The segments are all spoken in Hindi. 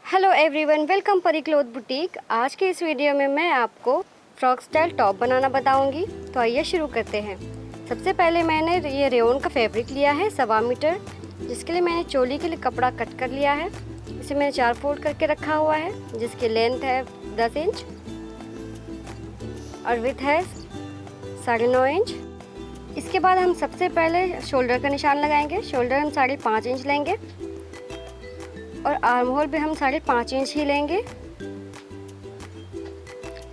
हेलो एवरीवन, वेलकम परी क्लॉथ बुटीक। आज के इस वीडियो में मैं आपको फ्रॉक स्टाइल टॉप बनाना बताऊंगी। तो आइए शुरू करते हैं। सबसे पहले मैंने ये रेयॉन का फैब्रिक लिया है 1.25 मीटर, जिसके लिए मैंने चोली के लिए कपड़ा कट कर लिया है। इसे मैंने 4 फोल्ड करके रखा हुआ है, जिसकी लेंथ है 10 इंच और विड्थ है 9.5 इंच। इसके बाद हम सबसे पहले शोल्डर का निशान लगाएंगे। शोल्डर हम 5.5 इंच लेंगे और आर्म होल भी हम 5.5 इंच ही लेंगे।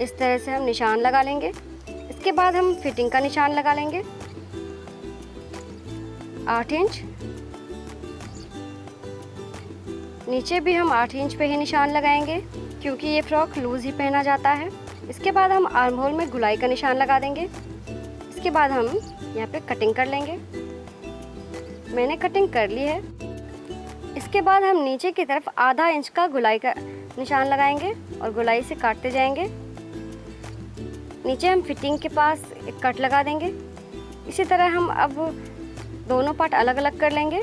इस तरह से हम निशान लगा लेंगे। इसके बाद हम फिटिंग का निशान लगा लेंगे 8 इंच। नीचे भी हम 8 इंच पे ही निशान लगाएंगे, क्योंकि ये फ्रॉक लूज ही पहना जाता है। इसके बाद हम आर्म होल में गुलाई का निशान लगा देंगे। इसके बाद हम यहाँ पे कटिंग कर लेंगे। मैंने कटिंग कर ली है। इसके बाद हम नीचे की तरफ आधा इंच का गुलाई का निशान लगाएंगे और गुलाई से काटते जाएंगे। नीचे हम फिटिंग के पास एक कट लगा देंगे। इसी तरह हम अब दोनों पार्ट अलग अलग कर लेंगे।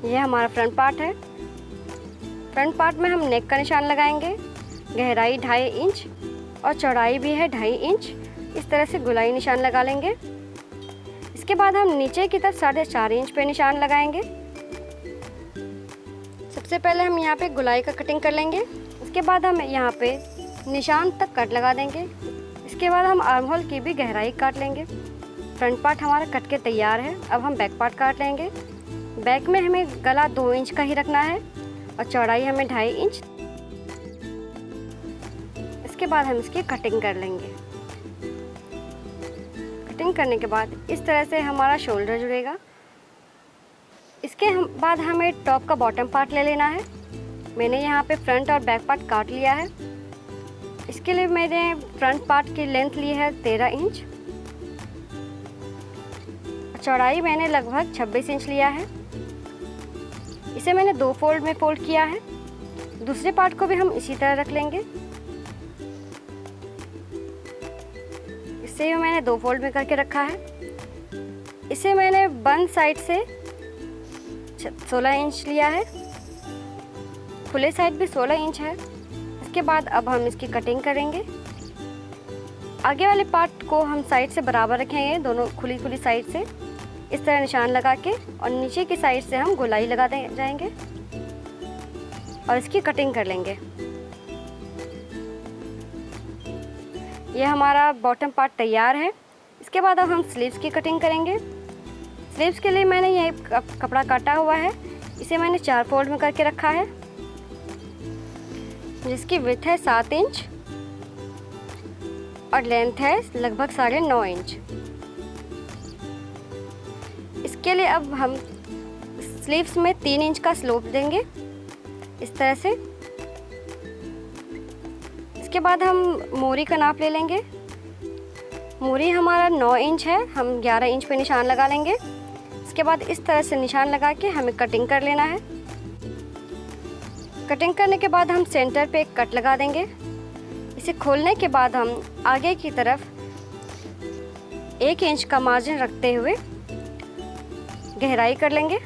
यह हमारा फ्रंट पार्ट है। फ्रंट पार्ट में हम नेक का निशान लगाएंगे। गहराई 2.5 इंच और चौड़ाई भी है 2.5 इंच। इस तरह से गुलाई निशान लगा लेंगे। इसके बाद हम नीचे की तरफ 4.5 इंच पे निशान लगाएंगे। सबसे पहले हम यहाँ पे गुलाई का कटिंग कर लेंगे। इसके बाद हम यहाँ पे निशान तक कट लगा देंगे। इसके बाद हम आर्म होल की भी गहराई काट लेंगे। फ्रंट पार्ट हमारा कट के तैयार है। अब हम बैक पार्ट काट लेंगे। बैक में हमें गला 2 इंच का ही रखना है और चौड़ाई हमें 2.5 इंच। इसके बाद हम इसकी कटिंग कर लेंगे। कटिंग करने के बाद इस तरह से हमारा शोल्डर जुड़ेगा। इसके बाद हमें टॉप का बॉटम पार्ट ले लेना है। मैंने यहाँ पे फ्रंट और बैक पार्ट काट लिया है। इसके लिए मैंने फ्रंट पार्ट की लेंथ ली है 13 इंच। चौड़ाई मैंने लगभग 26 इंच लिया है। इसे मैंने 2 फोल्ड में फोल्ड किया है। दूसरे पार्ट को भी हम इसी तरह रख लेंगे। इसे मैंने 2 फोल्ड में करके रखा है। इसे मैंने बंद साइड से 16 इंच लिया है। खुले साइड भी 16 इंच है। इसके बाद अब हम इसकी कटिंग करेंगे। आगे वाले पार्ट को हम साइड से बराबर रखेंगे, दोनों खुली साइड से इस तरह निशान लगा के, और नीचे की साइड से हम गोलाई लगा जाएंगे और इसकी कटिंग कर लेंगे। यह हमारा बॉटम पार्ट तैयार है। इसके बाद अब हम स्लीव्स की कटिंग करेंगे। स्लीव्स के लिए मैंने ये कपड़ा काटा हुआ है। इसे मैंने 4 फोल्ड में करके रखा है, जिसकी विड्थ है 7 इंच और लेंथ है लगभग 9.5 इंच। इसके लिए अब हम स्लीव्स में 3 इंच का स्लोप देंगे इस तरह से। इसके बाद हम मोरी का नाप ले लेंगे। मोरी हमारा 9 इंच है। हम 11 इंच पे निशान लगा लेंगे। इसके बाद इस तरह से निशान लगा के हमें कटिंग कर लेना है। कटिंग करने के बाद हम सेंटर पे एक कट लगा देंगे। इसे खोलने के बाद हम आगे की तरफ 1 इंच का मार्जिन रखते हुए गहराई कर लेंगे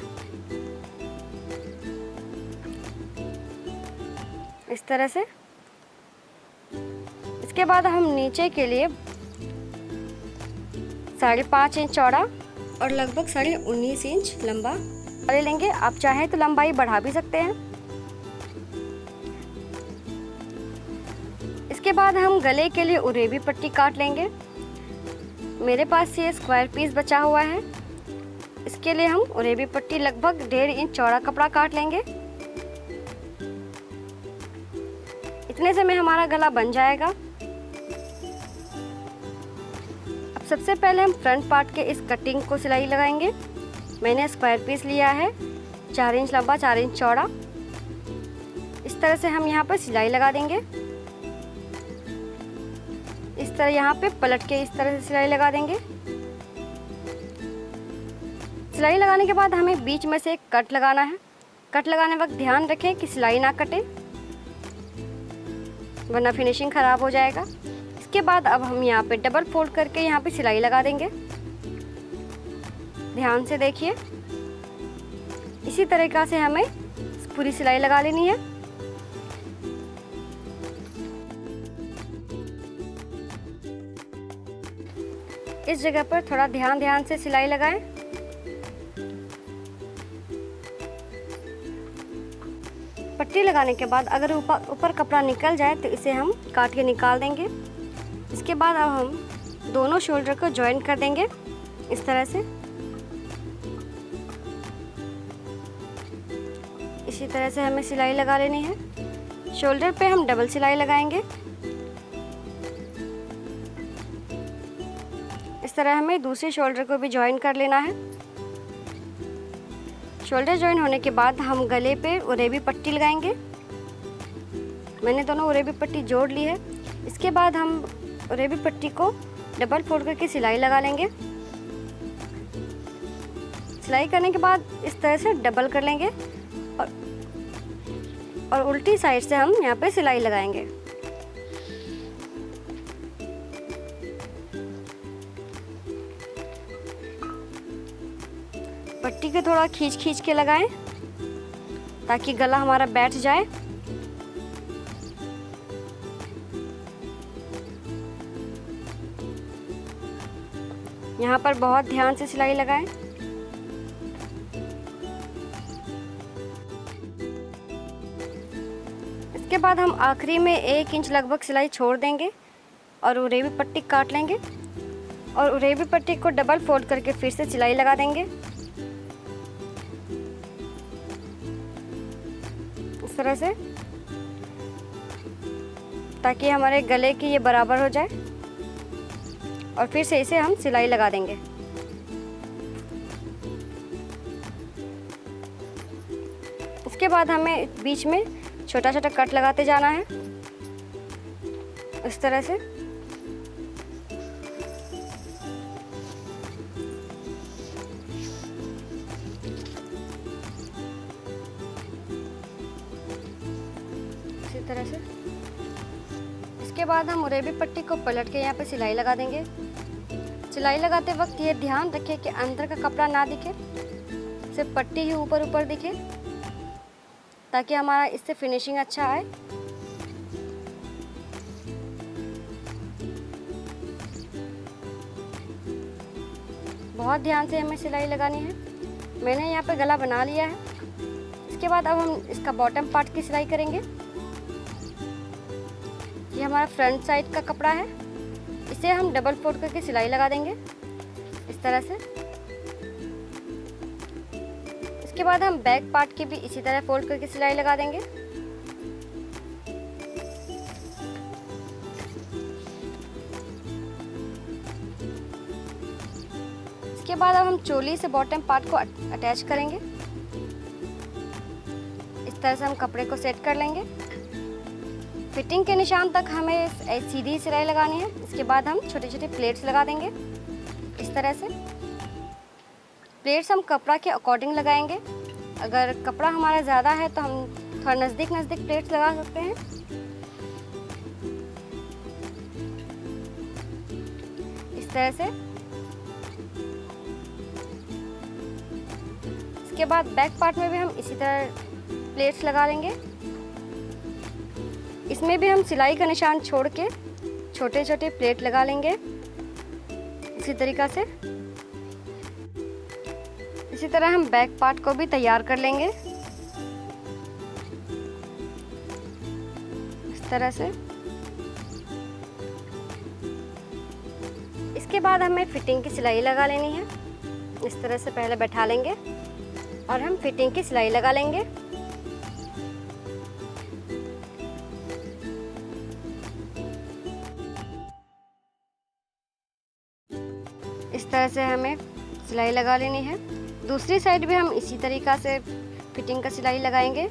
इस तरह से। इसके बाद हम नीचे के लिए 5.5 इंच चौड़ा और लगभग 19.5 इंच लंबा ले लेंगे। आप चाहें तो लंबाई बढ़ा भी सकते हैं। इसके बाद हम गले के लिए उरेबी पट्टी काट लेंगे। मेरे पास ये स्क्वायर पीस बचा हुआ है। इसके लिए हम उरेबी पट्टी लगभग 1.5 इंच चौड़ा कपड़ा काट लेंगे। इतने से में हमारा गला बन जाएगा। सबसे पहले हम फ्रंट पार्ट के इस कटिंग को सिलाई लगाएंगे। मैंने स्क्वायर पीस लिया है 4 इंच लंबा 4 इंच चौड़ा। इस तरह से हम यहाँ पर सिलाई लगा देंगे। इस तरह यहाँ पे पलट के इस तरह से सिलाई लगा देंगे। सिलाई लगाने के बाद हमें बीच में से एक कट लगाना है। कट लगाने वक्त ध्यान रखें कि सिलाई ना कटे, वरना फिनिशिंग ख़राब हो जाएगा। इसके बाद अब हम यहाँ पे डबल फोल्ड करके यहाँ पे सिलाई लगा देंगे। ध्यान से देखिए, इसी तरीक़ा से हमें पूरी सिलाई लगा लेनी है। इस जगह पर थोड़ा ध्यान से सिलाई लगाएं। पट्टी लगाने के बाद अगर ऊपर कपड़ा निकल जाए तो इसे हम काट के निकाल देंगे। इसके बाद अब हम दोनों शोल्डर को जॉइन कर देंगे इस तरह से। इसी तरह से हमें सिलाई लगा लेनी है। शोल्डर पे हम डबल सिलाई लगाएंगे। इस तरह हमें दूसरे शोल्डर को भी जॉइन कर लेना है। शोल्डर जॉइन होने के बाद हम गले पे उरेबी पट्टी लगाएंगे। मैंने दोनों उरेबी पट्टी जोड़ ली है। इसके बाद हम उरेबी पट्टी को डबल फोल्ड करके सिलाई लगा लेंगे। सिलाई करने के बाद इस तरह से डबल कर लेंगे और उल्टी साइड से हम यहाँ पे सिलाई लगाएंगे। पट्टी को थोड़ा खींच के लगाएं ताकि गला हमारा बैठ जाए। यहाँ पर बहुत ध्यान से सिलाई लगाएं। इसके बाद हम आखिरी में 1 इंच लगभग सिलाई छोड़ देंगे और उरेबी पट्टी काट लेंगे और उरेबी पट्टी को डबल फोल्ड करके फिर से सिलाई लगा देंगे इस तरह से, ताकि हमारे गले की ये बराबर हो जाए और फिर से इसे हम सिलाई लगा देंगे। इसके बाद हमें बीच में छोटा छोटा कट लगाते जाना है इस तरह से। इसी तरह से। इसके बाद हम उरेबी पट्टी को पलट के यहाँ पे सिलाई लगा देंगे। सिलाई लगाते वक्त ये ध्यान रखें कि अंदर का कपड़ा ना दिखे, सिर्फ पट्टी ही ऊपर ऊपर दिखे, ताकि हमारा इससे फिनिशिंग अच्छा आए। बहुत ध्यान से हमें सिलाई लगानी है। मैंने यहाँ पे गला बना लिया है। इसके बाद अब हम इसका बॉटम पार्ट की सिलाई करेंगे। ये हमारा फ्रंट साइड का कपड़ा है। इसे हम डबल फोल्ड करके सिलाई लगा देंगे इस तरह से। इसके बाद हम बैक पार्ट की भी इसी तरह फोल्ड करके सिलाई लगा देंगे। इसके बाद अब हम चोली से बॉटम पार्ट को अटैच करेंगे। इस तरह से हम कपड़े को सेट कर लेंगे। फिटिंग के निशान तक हमें सीधी सिलाई लगानी है। इसके बाद हम छोटे छोटे प्लेट्स लगा देंगे इस तरह से। प्लेट्स हम कपड़ा के अकॉर्डिंग लगाएंगे। अगर कपड़ा हमारा ज़्यादा है तो हम थोड़ा नज़दीक प्लेट्स लगा सकते हैं। इस तरह से। इसके बाद बैक पार्ट में भी हम इसी तरह प्लेट्स लगा लेंगे। इसमें भी हम सिलाई का निशान छोड़ के छोटे छोटे प्लेट लगा लेंगे इसी तरीक़ा से। इसी तरह हम बैक पार्ट को भी तैयार कर लेंगे इस तरह से। इसके बाद हमें फिटिंग की सिलाई लगा लेनी है। इस तरह से पहले बैठा लेंगे और हम फिटिंग की सिलाई लगा लेंगे। इस तरह से हमें सिलाई लगा लेनी है। दूसरी साइड भी हम इसी तरीक़ा से फिटिंग का सिलाई लगाएंगे।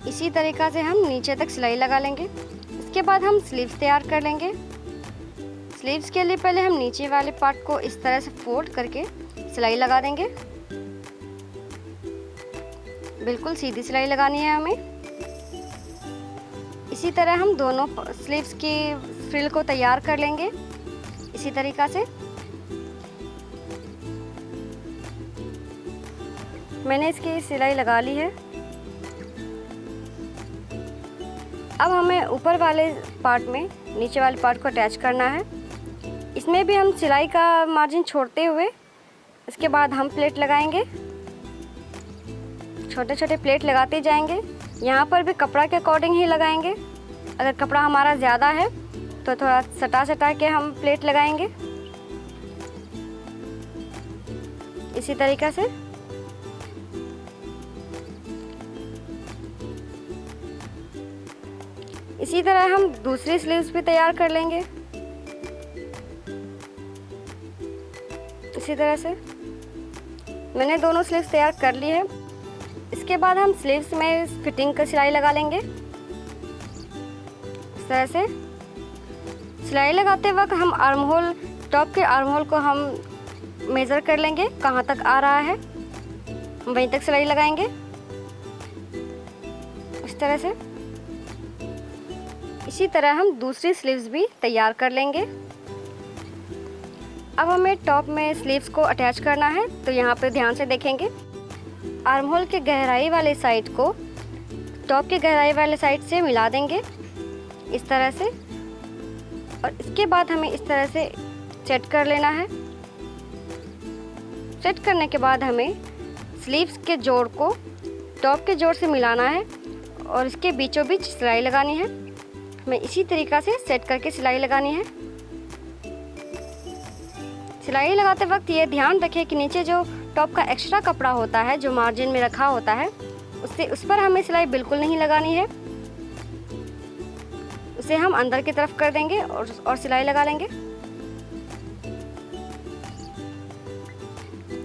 इसी तरीक़ा से हम नीचे तक सिलाई लगा लेंगे। इसके बाद हम स्लीव्स तैयार कर लेंगे। स्लीव्स के लिए पहले हम नीचे वाले पार्ट को इस तरह से फोल्ड करके सिलाई लगा देंगे। बिल्कुल सीधी सिलाई लगानी है हमें। इसी तरह हम दोनों स्लीव्स की फ्रिल को तैयार कर लेंगे इसी तरीक़ा से। मैंने इसकी सिलाई लगा ली है। अब हमें ऊपर वाले पार्ट में नीचे वाले पार्ट को अटैच करना है। इसमें भी हम सिलाई का मार्जिन छोड़ते हुए इसके बाद हम प्लेट लगाएंगे। छोटे छोटे प्लेट लगाते जाएंगे। यहाँ पर भी कपड़ा के अकॉर्डिंग ही लगाएंगे। अगर कपड़ा हमारा ज़्यादा है तो थोड़ा सटा के हम प्लेट लगाएंगे। इसी तरीक़ा से इसी तरह हम दूसरी स्लीव्स भी तैयार कर लेंगे। इसी तरह से मैंने दोनों स्लीव्स तैयार कर ली है। इसके बाद हम स्लीव्स में फिटिंग का सिलाई लगा लेंगे। इस तरह से सिलाई लगाते वक्त हम आर्म होल, टॉप के आर्म होल को हम मेज़र कर लेंगे कहाँ तक आ रहा है, वहीं तक सिलाई लगाएंगे। इस तरह से इसी तरह हम दूसरी स्लीव्स भी तैयार कर लेंगे। अब हमें टॉप में स्लीव्स को अटैच करना है, तो यहाँ पे ध्यान से देखेंगे। आर्म होल के गहराई वाले साइड को टॉप के गहराई वाले साइड से मिला देंगे इस तरह से, और इसके बाद हमें इस तरह से सेट कर लेना है। सेट करने के बाद हमें स्लीव्स के जोड़ को टॉप के जोड़ से मिलाना है और इसके बीचों बीच सिलाई लगानी है। हमें इसी तरीक़ा से सेट करके सिलाई लगानी है। सिलाई लगाते वक्त ये ध्यान रखें कि नीचे जो टॉप का एक्स्ट्रा कपड़ा होता है, जो मार्जिन में रखा होता है, उस पर हमें सिलाई बिल्कुल नहीं लगानी है। उसे हम अंदर की तरफ कर देंगे और सिलाई लगा लेंगे।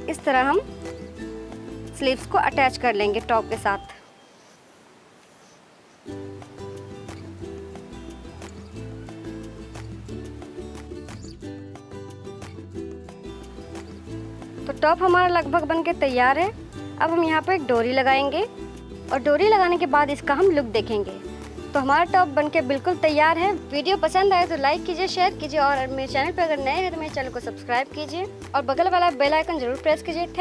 इस तरह हम स्लीव्स को अटैच कर लेंगे टॉप के साथ। तो टॉप हमारा लगभग बनके तैयार है। अब हम यहाँ पर एक डोरी लगाएंगे और डोरी लगाने के बाद इसका हम लुक देखेंगे। तो हमारा टॉप बनके बिल्कुल तैयार है। वीडियो पसंद आए तो लाइक कीजिए, शेयर कीजिए और मेरे चैनल पर अगर नए हैं तो मेरे चैनल को सब्सक्राइब कीजिए और बगल वाला बेल आइकन जरूर प्रेस कीजिए।